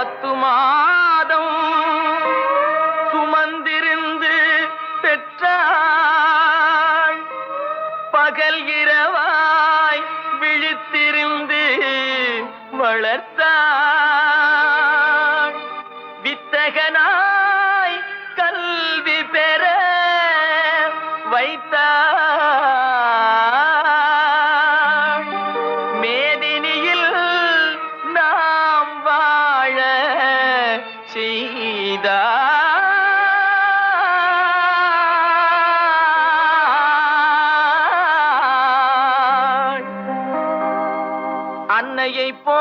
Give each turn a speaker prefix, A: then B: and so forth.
A: 10 மாதம் சுமந்திருந்து பெற்றாள். பகல் இரவாய் விழித்திருந்து வளர்த்தாள். வித்தகனாய் கல்வி பெற வைத்தாள். மேதினியில் நாம் வாழ செய்தாள். அன்னையை போ